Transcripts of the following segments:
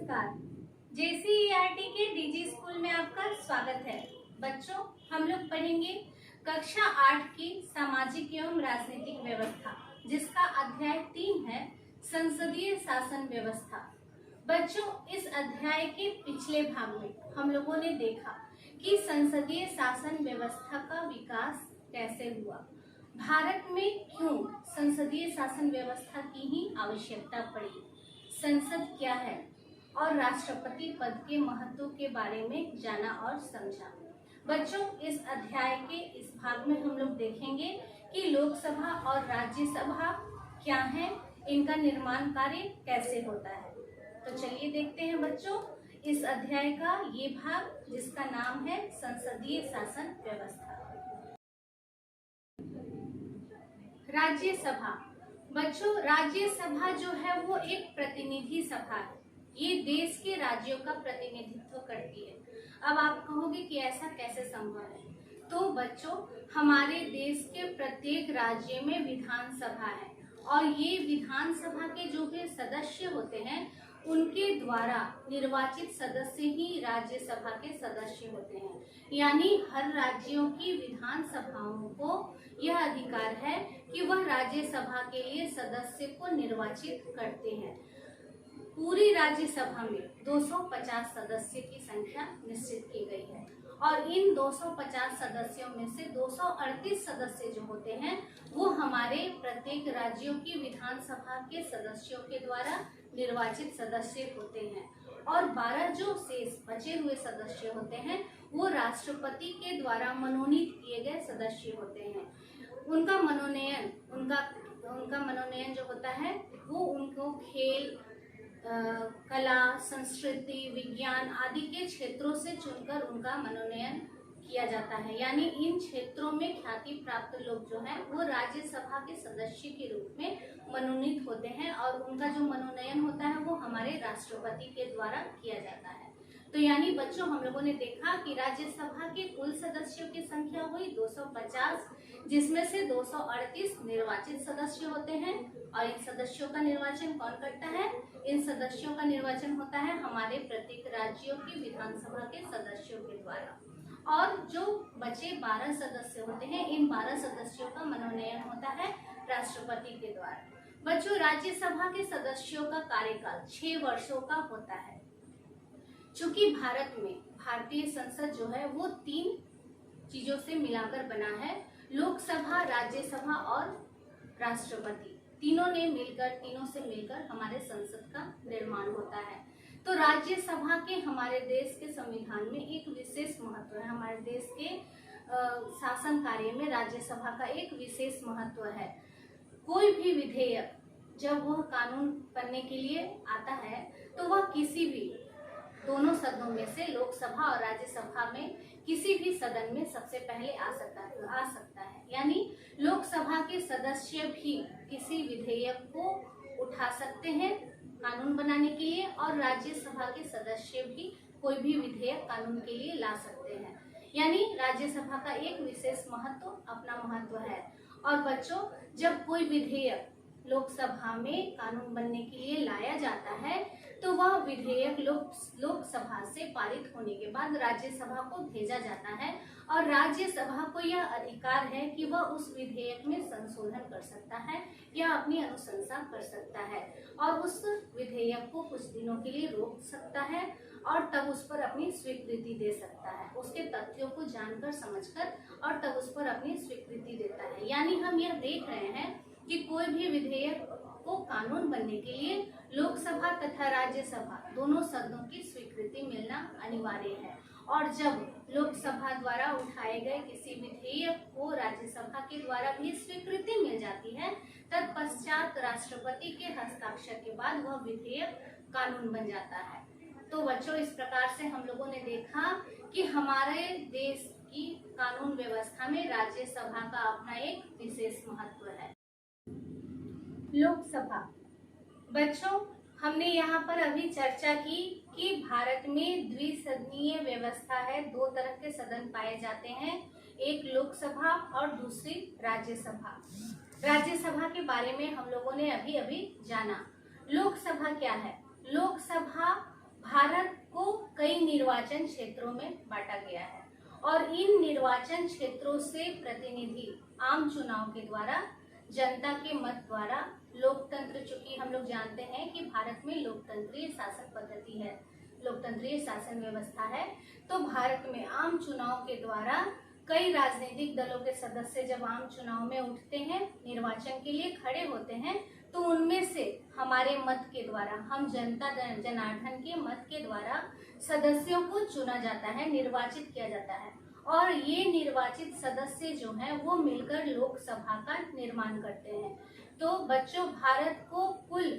नमस्कार। JCERT के DG school में आपका स्वागत है। बच्चों, हम लोग पढ़ेंगे कक्षा 8 की सामाजिक एवं राजनीतिक व्यवस्था, जिसका अध्याय 3 है संसदीय शासन व्यवस्था। बच्चों, इस अध्याय के पिछले भाग में हम लोगों ने देखा कि संसदीय शासन व्यवस्था का विकास कैसे हुआ, भारत में क्यों संसदीय शासन व्यवस्था की ही आवश्यकता पड़ी, संसद क्या है और राष्ट्रपति पद के महत्व के बारे में जाना और समझा। बच्चों, इस अध्याय के इस भाग में हम लोग देखेंगे कि लोकसभा और राज्यसभा क्या है, इनका निर्माण कार्य कैसे होता है। तो चलिए देखते हैं बच्चों इस अध्याय का ये भाग, जिसका नाम है संसदीय शासन व्यवस्था। राज्यसभा। बच्चों, राज्यसभा जो है वो एक प्रतिनिधि सभा है। ये देश के राज्यों का प्रतिनिधित्व करती है। अब आप कहोगे कि ऐसा कैसे संभव है, तो बच्चों हमारे देश के प्रत्येक राज्य में विधानसभा है और ये विधानसभा के जो भी सदस्य होते हैं उनके द्वारा निर्वाचित सदस्य ही राज्यसभा के सदस्य होते हैं। यानी हर राज्यों की विधानसभाओं को यह अधिकार है कि वह राज्यसभा के लिए सदस्य को निर्वाचित करते हैं। पूरी राज्यसभा में 250 सदस्य की संख्या निश्चित की गई है और इन 250 सदस्यों में से 238 सदस्य जो होते हैं वो हमारे प्रत्येक राज्यों की विधानसभा के सदस्यों के द्वारा निर्वाचित सदस्य होते हैं और 12 जो शेष बचे हुए सदस्य होते हैं वो राष्ट्रपति के द्वारा मनोनीत किए गए सदस्य होते हैं। उनका मनोनयन जो होता है वो उनको खेल, कला, संस्कृति, विज्ञान आदि के क्षेत्रों से चुनकर उनका मनोनयन किया जाता है। यानी इन क्षेत्रों में ख्याति प्राप्त लोग जो हैं वो राज्यसभा के सदस्य के रूप में मनोनीत होते हैं और उनका जो मनोनयन होता है वो हमारे राष्ट्रपति के द्वारा किया जाता है। तो यानी बच्चों हम लोगों ने देखा कि राज्यसभा के कुल सदस्यों की संख्या हुई 250, जिसमें से 238 निर्वाचित सदस्य होते हैं और इन सदस्यों का निर्वाचन कौन करता है? इन सदस्यों का निर्वाचन होता है हमारे प्रत्येक राज्यों की विधानसभा के सदस्यों के द्वारा। और जो बचे 12 सदस्य होते हैं, इन 12 सदस्यों का मनोनयन होता है राष्ट्रपति के द्वारा। बच्चों, राज्यसभा के सदस्यों का कार्यकाल 6 वर्षों का होता है। चूंकि भारत में भारतीय संसद जो है वो 3 चीजों से मिलाकर बना है, लोकसभा, राज्यसभा और राष्ट्रपति। तीनों से मिलकर हमारे संसद का निर्माण होता है। तो राज्यसभा के हमारे देश के संविधान में एक विशेष महत्व है। हमारे देश के शासन कार्य में राज्यसभा का एक विशेष महत्व है। कोई भी विधेयक जब वह कानून बनने के लिए आता है तो वह किसी भी दोनों सदनों में से, लोकसभा और राज्यसभा में किसी भी सदन में सबसे पहले आ सकता है। यानी लोकसभा के सदस्य भी किसी विधेयक को उठा सकते हैं कानून बनाने के लिए और राज्यसभा के सदस्य भी कोई भी विधेयक कानून के लिए ला सकते हैं। यानी राज्यसभा का एक विशेष अपना महत्व है। और बच्चों, जब कोई विधेयक लोकसभा में कानून बनने के लिए लाया जाता है तो वह विधेयक लोकसभा से पारित होने के बाद राज्यसभा को भेजा जाता है और राज्यसभा को यह अधिकार है कि वह उस विधेयक में संशोधन कर सकता है या अपनी अनुशंसा कर सकता है और उस विधेयक को कुछ दिनों के लिए रोक सकता है और तब उस पर अपनी स्वीकृति दे सकता है, उसके तथ्यों को जानकर समझकर, और तब उस पर अपनी स्वीकृति देता है। यानी हम यह देख रहे हैं कि कोई भी विधेयक को कानून बनने के लिए लोकसभा तथा राज्यसभा दोनों सदनों की स्वीकृति मिलना अनिवार्य है। और जब लोकसभा द्वारा उठाए गए किसी विधेयक को राज्यसभा के द्वारा भी स्वीकृति मिल जाती है, तत्पश्चात राष्ट्रपति के हस्ताक्षर के बाद वह विधेयक कानून बन जाता है। तो बच्चों, इस प्रकार से हम लोगों ने देखा कि हमारे देश की कानून व्यवस्था में राज्यसभा का अपना एक विशेष महत्व है। लोकसभा। बच्चों, हमने यहाँ पर अभी चर्चा की कि भारत में द्विसदनीय व्यवस्था है। 2 तरह के सदन पाए जाते हैं, एक लोकसभा और दूसरी राज्यसभा। राज्यसभा के बारे में हम लोगों ने अभी जाना। लोकसभा क्या है? लोकसभा भारत को कई निर्वाचन क्षेत्रों में बांटा गया है और इन निर्वाचन क्षेत्रों से प्रतिनिधि आम चुनाव के द्वारा, जनता के मत द्वारा, लोकतंत्र, चूंकि हम लोग जानते हैं कि भारत में लोकतंत्रीय शासन पद्धति है, लोकतंत्रीय शासन व्यवस्था है, तो भारत में आम चुनाव के द्वारा कई राजनीतिक दलों के सदस्य जब आम चुनाव में उठते हैं, निर्वाचन के लिए खड़े होते हैं, तो उनमें से हमारे मत के द्वारा, हम जनता जनार्दन के मत के द्वारा सदस्यों को चुना जाता है, निर्वाचित किया जाता है और ये निर्वाचित सदस्य जो हैं वो मिलकर लोकसभा का निर्माण करते हैं। तो बच्चों, भारत को कुल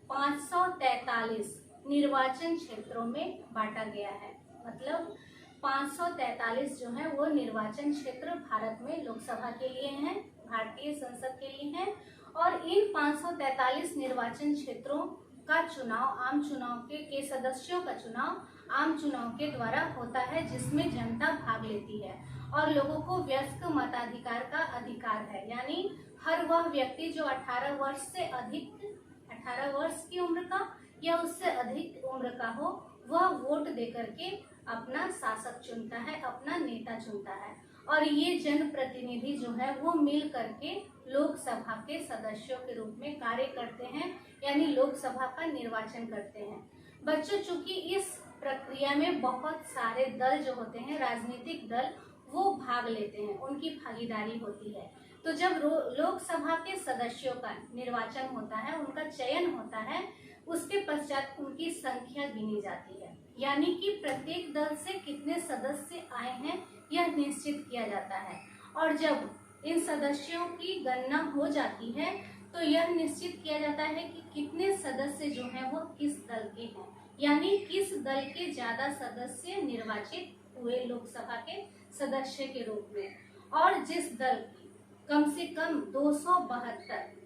543 निर्वाचन क्षेत्रों में बांटा गया है, मतलब 543 जो है वो निर्वाचन क्षेत्र भारत में लोकसभा के लिए हैं, भारतीय संसद के लिए हैं और इन 543 निर्वाचन क्षेत्रों का चुनाव, आम चुनाव के सदस्यों का चुनाव आम चुनाव के द्वारा होता है, जिसमें जनता भाग लेती है और लोगों को वयस्क मताधिकार का अधिकार है, यानी हर वह व्यक्ति जो 18 वर्ष से अधिक, 18 वर्ष की उम्र का या उससे अधिक उम्र का हो, वह वोट देकर के अपना शासक चुनता है, अपना नेता चुनता है और ये जनप्रतिनिधि जो है वो मिल करके लोकसभा के सदस्यों के रूप में कार्य करते हैं, यानी लोकसभा का निर्वाचन करते हैं। बच्चों, चूंकि इस प्रक्रिया में बहुत सारे दल जो होते हैं, राजनीतिक दल, वो भाग लेते हैं, उनकी भागीदारी होती है। तो जब लोकसभा के सदस्यों का निर्वाचन होता है, उनका चयन होता है, उसके पश्चात उनकी संख्या गिनी जाती है, यानी कि प्रत्येक दल से कितने सदस्य आए हैं यह निश्चित किया जाता है और जब इन सदस्यों की गणना हो जाती है तो यह निश्चित किया जाता है कि कितने सदस्य जो हैं वो किस दल के हैं, यानी किस दल के ज्यादा सदस्य निर्वाचित हुए लोकसभा के सदस्य के रूप में। और जिस दल की कम से कम 272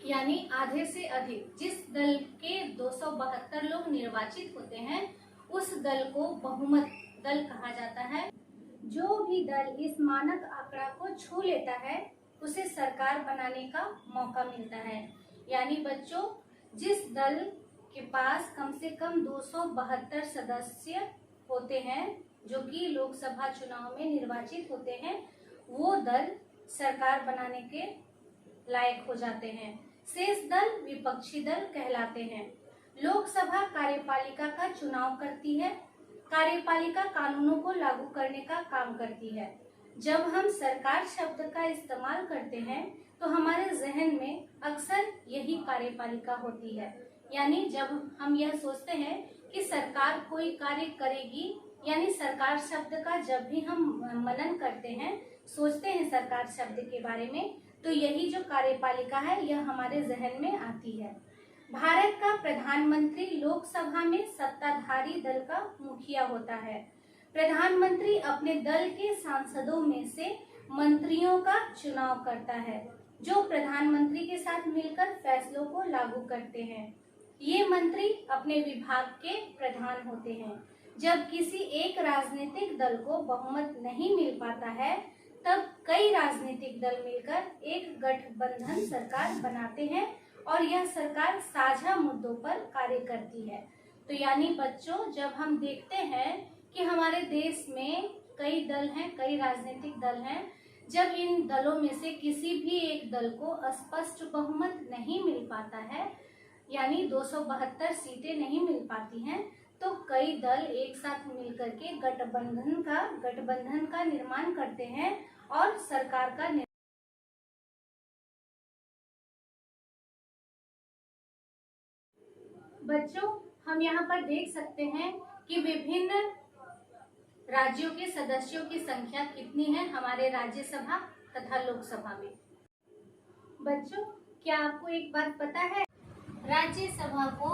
यानी आधे से अधिक, जिस दल के 272 लोग निर्वाचित होते हैं उस दल को बहुमत दल कहा जाता है। जो भी दल इस मानक आंकड़ा को छू लेता है उसे सरकार बनाने का मौका मिलता है। यानी बच्चों, जिस दल के पास कम से कम 272 सदस्य होते हैं जो कि लोकसभा चुनाव में निर्वाचित होते हैं, वो दल सरकार बनाने के लायक हो जाते हैं। शेष दल विपक्षी दल कहलाते हैं। लोकसभा कार्यपालिका का चुनाव करती है, कार्यपालिका कानूनों को लागू करने का काम करती है। जब हम सरकार शब्द का इस्तेमाल करते हैं तो हमारे जहन में अक्सर यही कार्यपालिका होती है, यानी जब हम यह सोचते हैं कि सरकार कोई कार्य करेगी, यानी सरकार शब्द का जब भी हम मनन करते हैं, सोचते हैं सरकार शब्द के बारे में, तो यही जो कार्यपालिका है यह हमारे जहन में आती है। भारत का प्रधानमंत्री लोकसभा में सत्ताधारी दल का मुखिया होता है। प्रधानमंत्री अपने दल के सांसदों में से मंत्रियों का चुनाव करता है, जो प्रधानमंत्री के साथ मिलकर फैसलों को लागू करते हैं। ये मंत्री अपने विभाग के प्रधान होते हैं। जब किसी एक राजनीतिक दल को बहुमत नहीं मिल पाता है, तब कई राजनीतिक दल मिलकर एक गठबंधन सरकार बनाते हैं और यह सरकार साझा मुद्दों पर कार्य करती है। तो यानी बच्चों, जब हम देखते हैं कि हमारे देश में कई दल हैं, कई राजनीतिक दल हैं, जब इन दलों में से किसी भी एक दल को स्पष्ट बहुमत नहीं मिल पाता है, यानी 272 सीटें नहीं मिल पाती हैं, तो कई दल एक साथ मिलकर के गठबंधन का निर्माण करते हैं और सरकार का बच्चों, हम यहाँ पर देख सकते हैं कि विभिन्न राज्यों के सदस्यों की संख्या कितनी है हमारे राज्यसभा तथा लोकसभा में। बच्चों, क्या आपको एक बात पता है? राज्यसभा को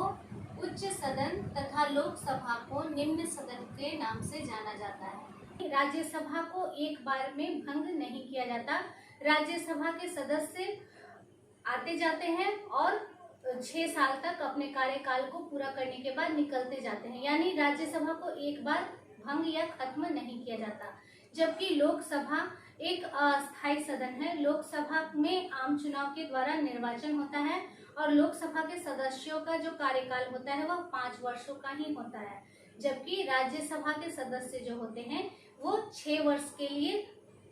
उच्च सदन तथा लोकसभा को निम्न सदन के नाम से जाना जाता है। राज्यसभा को एक बार में भंग नहीं किया जाता। राज्यसभा के सदस्य आते जाते हैं और 6 साल तक अपने कार्यकाल को पूरा करने के बाद निकलते जाते हैं, यानी राज्यसभा को एक बार भंग या खत्म नहीं किया जाता। जबकि लोकसभा एक अस्थायी सदन है। लोकसभा में आम चुनाव के द्वारा निर्वाचन होता है और लोकसभा के सदस्यों का जो कार्यकाल होता है वह 5 वर्षों का ही होता है, जबकि राज्यसभा के सदस्य जो होते हैं वो 6 वर्ष के लिए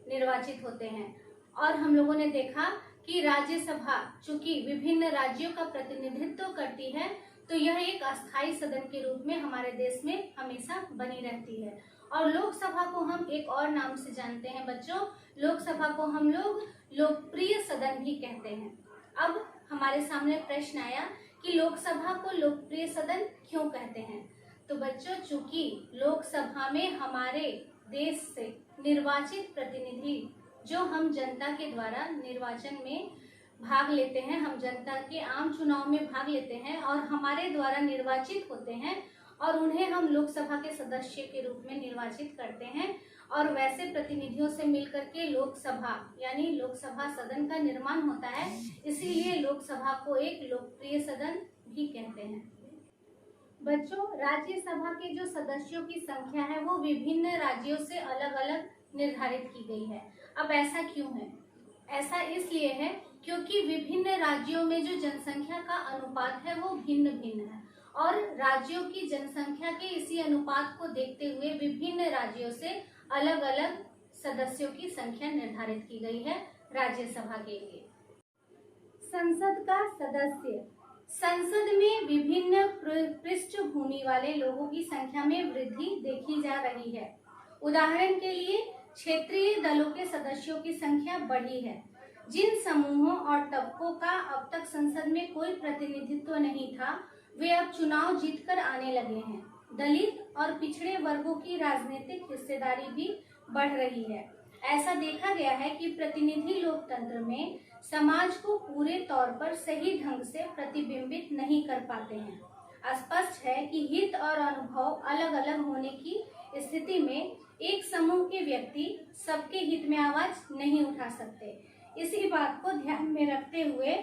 निर्वाचित होते हैं। और हम लोगों ने देखा कि राज्यसभा चूंकि विभिन्न राज्यों का प्रतिनिधित्व करती है, तो यह एक अस्थायी सदन के रूप में हमारे देश में हमेशा बनी रहती है। और लोकसभा को हम एक और नाम से जानते हैं बच्चों, लोकसभा को हम लोग लोकप्रिय सदन भी कहते हैं। अब हमारे सामने प्रश्न आया कि लोकसभा को लोकप्रिय सदन क्यों कहते हैं। तो बच्चों, चूंकि लोकसभा में हमारे देश से निर्वाचित प्रतिनिधि जो हम जनता के द्वारा निर्वाचन में भाग लेते हैं, हम जनता के आम चुनाव में भाग लेते हैं और हमारे द्वारा निर्वाचित होते हैं और उन्हें हम लोकसभा के सदस्य के रूप में निर्वाचित करते हैं। और वैसे प्रतिनिधियों से मिलकर के लोकसभा यानी लोकसभा सदन का निर्माण होता है, इसीलिए लोकसभा को एक लोकप्रिय सदन भी कहते हैं। बच्चों, राज्यसभा के जो सदस्यों की संख्या है वो विभिन्न राज्यों से अलग अलग निर्धारित की गई है। अब ऐसा क्यों है? ऐसा इसलिए है क्योंकि विभिन्न राज्यों में जो जनसंख्या का अनुपात है वो भिन्न भिन्न है और राज्यों की जनसंख्या के इसी अनुपात को देखते हुए विभिन्न राज्यों से अलग अलग सदस्यों की संख्या निर्धारित की गई है राज्यसभा के लिए। संसद का सदस्य, संसद में विभिन्न पृष्ठभूमि वाले लोगों की संख्या में वृद्धि देखी जा रही है। उदाहरण के लिए क्षेत्रीय दलों के सदस्यों की संख्या बढ़ी है। जिन समूहों और तबकों का अब तक संसद में कोई प्रतिनिधित्व नहीं था, वे अब चुनाव जीतकर आने लगे हैं। दलित और पिछड़े वर्गों की राजनीतिक हिस्सेदारी भी बढ़ रही है। ऐसा देखा गया है कि प्रतिनिधि लोकतंत्र में समाज को पूरे तौर पर सही ढंग से प्रतिबिंबित नहीं कर पाते हैं। स्पष्ट है कि हित और अनुभव अलग अलग होने की स्थिति में एक समूह के व्यक्ति सबके हित में आवाज नहीं उठा सकते। इसी बात को ध्यान में रखते हुए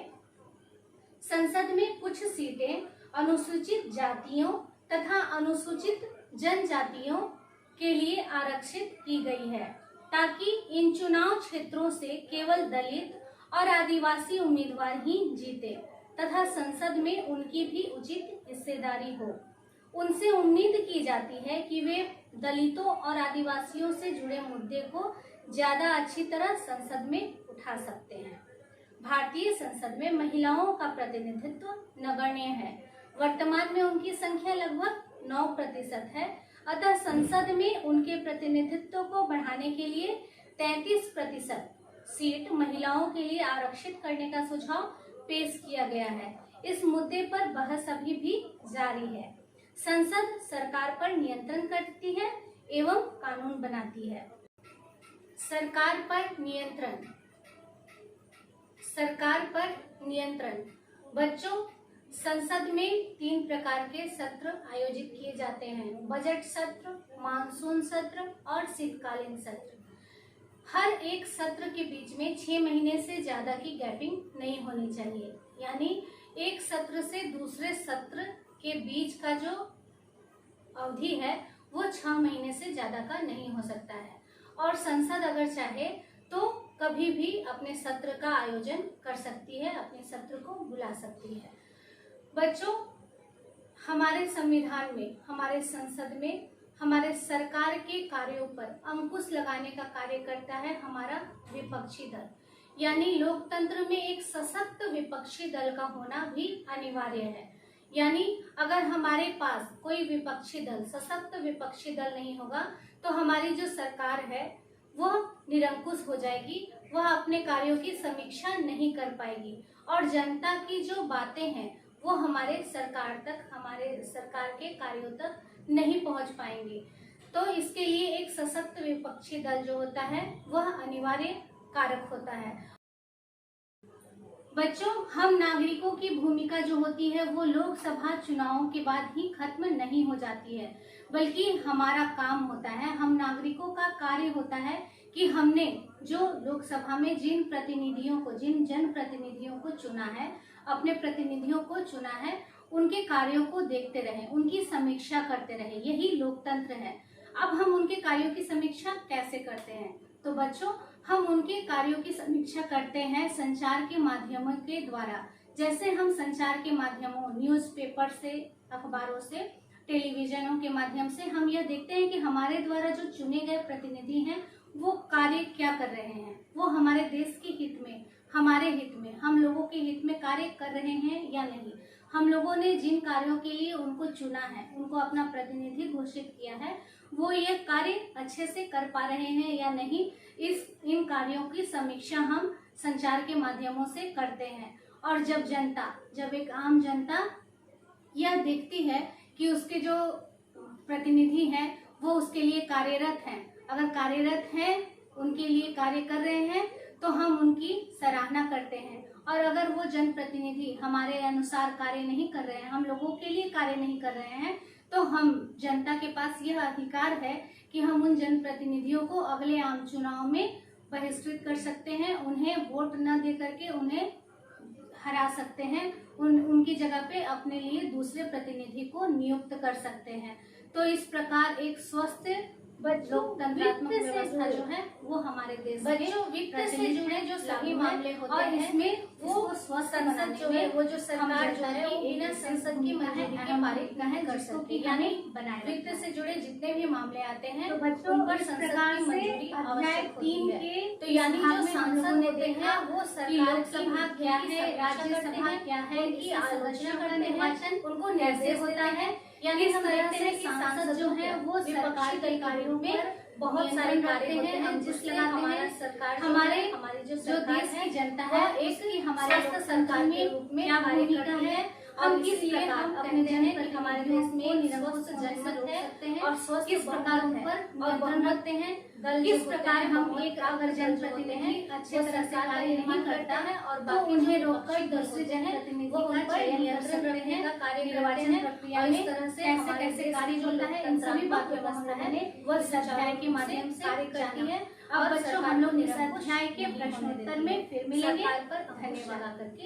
संसद में कुछ सीटें अनुसूचित जातियों तथा अनुसूचित जनजातियों के लिए आरक्षित की गई है, ताकि इन चुनाव क्षेत्रों से केवल दलित और आदिवासी उम्मीदवार ही जीते तथा संसद में उनकी भी उचित हिस्सेदारी हो। उनसे उम्मीद की जाती है कि वे दलितों और आदिवासियों से जुड़े मुद्दे को ज्यादा अच्छी तरह संसद में उठा सकते हैं। भारतीय संसद में महिलाओं का प्रतिनिधित्व नगण्य है। वर्तमान में उनकी संख्या लगभग 9% है। अतः संसद में उनके प्रतिनिधित्व को बढ़ाने के लिए 33% सीट महिलाओं के लिए आरक्षित करने का सुझाव पेश किया गया है। इस मुद्दे पर बहस अभी भी जारी है। संसद सरकार पर नियंत्रण करती है एवं कानून बनाती है। सरकार पर नियंत्रण, सरकार पर नियंत्रण। बच्चों, संसद में 3 प्रकार के सत्र आयोजित किए जाते हैं: बजट सत्र, मानसून सत्र और शीतकालीन सत्र। हर एक सत्र के बीच में 6 महीने से ज्यादा की गैपिंग नहीं होनी चाहिए, यानी एक सत्र से दूसरे सत्र के बीच का जो अवधि है वो 6 महीने से ज्यादा का नहीं हो सकता है। और संसद अगर चाहे तो कभी भी अपने सत्र का आयोजन कर सकती है, अपने सत्र को बुला सकती है। बच्चों, हमारे संविधान में, हमारे संसद में, हमारे सरकार के कार्यों पर अंकुश लगाने का कार्य करता है हमारा विपक्षी दल। यानी लोकतंत्र में एक सशक्त विपक्षी दल का होना भी अनिवार्य है। यानी अगर हमारे पास कोई विपक्षी दल, सशक्त विपक्षी दल नहीं होगा तो हमारी जो सरकार है वह निरंकुश हो जाएगी, वह अपने कार्यों की समीक्षा नहीं कर पाएगी और जनता की जो बातें हैं वो हमारे सरकार तक, हमारे सरकार के कार्यों तक नहीं पहुंच पाएंगी। तो इसके लिए एक सशक्त विपक्षी दल जो होता है वह अनिवार्य कारक होता है। बच्चों, हम नागरिकों की भूमिका जो होती है वो लोकसभा चुनावों के बाद ही खत्म नहीं हो जाती है, बल्कि हमारा काम होता है, हम नागरिकों का कार्य होता है कि हमने जो लोकसभा में जिन प्रतिनिधियों को, जिन जनप्रतिनिधियों को चुना है, अपने प्रतिनिधियों को चुना है, उनके कार्यों को देखते रहे, उनकी समीक्षा करते रहे। यही लोकतंत्र है। अब हम उनके कार्यों की समीक्षा कैसे करते हैं? तो बच्चों, हम उनके कार्यों की समीक्षा करते हैं संचार के माध्यमों के द्वारा। जैसे हम संचार के माध्यमों, न्यूज़पेपर से, अखबारों से, टेलीविजनों के माध्यम से हम यह देखते हैं कि हमारे द्वारा जो चुने गए प्रतिनिधि हैं वो कार्य क्या कर रहे हैं, वो हमारे देश के हित में, हमारे हित में, हम लोगों के हित में कार्य कर रहे हैं या नहीं। हम लोगों ने जिन कार्यों के लिए उनको चुना है, उनको अपना प्रतिनिधि घोषित किया है, वो ये कार्य अच्छे से कर पा रहे हैं या नहीं, इन कार्यों की समीक्षा हम संचार के माध्यमों से करते हैं। और जब एक आम जनता यह देखती है कि उसके जो प्रतिनिधि हैं वो उसके लिए कार्यरत हैं, अगर कार्यरत हैं, उनके लिए कार्य कर रहे हैं, तो हम उनकी सराहना करते हैं। और अगर वो जनप्रतिनिधि हमारे अनुसार कार्य नहीं कर रहे हैं, हम लोगों के लिए कार्य नहीं कर रहे हैं, तो हम जनता के पास यह अधिकार है कि हम उन जनप्रतिनिधियों को अगले आम चुनाव में बहिष्कृत कर सकते हैं, उन्हें वोट न दे करके उन्हें हरा सकते हैं, उनकी जगह पे अपने लिए दूसरे प्रतिनिधि को नियुक्त कर सकते हैं। तो इस प्रकार एक स्वस्थ लोकतंत्रात्मक व्यवस्था जो है वो हमारे देश में वित्त से जुड़े जो सभी मामले होते हैं, इसमें वो स्वस्थ संसद जो है, वो जो सरकार जो है वो बिना संसद की मंजूरी के पारित नहीं कर सकती, यानी वित्त से जुड़े जितने भी मामले आते हैं तो बच्चों उन पर संसद की मंजूरी आवश्यक होती है। तो यानी जो सांसद होते हैं वो सरकार लोकसभा क्या है, राज्यसभा क्या है, उनकी आलोचना करते हैं, उनको निर्देश होता है। यानी हम देखते हैं कि सांसद जो है वो सरकार के कार्यों में बहुत सारे कार्य होते हैं, जिससे हमारा सरकार हमारे जो देश की जनता है उसकी हमारे सरकार के रूप में क्या भूमिका है, हम किस प्रकार अपने जन कि हमारे देश में निरंकुश जनमत है और स्वस्थ किस प्रकार उन पर नियंत्रण रखते हैं, किस प्रकार हम एक अगर जनप्रतिनिधि अच्छे तरह से कार्य नहीं करता है और बाकी उन्हें रोककर दूसरे जनप्रतिनिधि का चयन नियंत्रण रखने का कार्य निर्वाचन प्रक्रिया में इस तरह से कैसे कार्य होता है, इन सभी बातों व्यवस्था है वह इस अध्याय के माध्यम से कार्य करती है। अब बच्चों हम लोग इस अध्याय के प्रश्नोत्तर में फिर मिलेंगे। धन्यवाद करके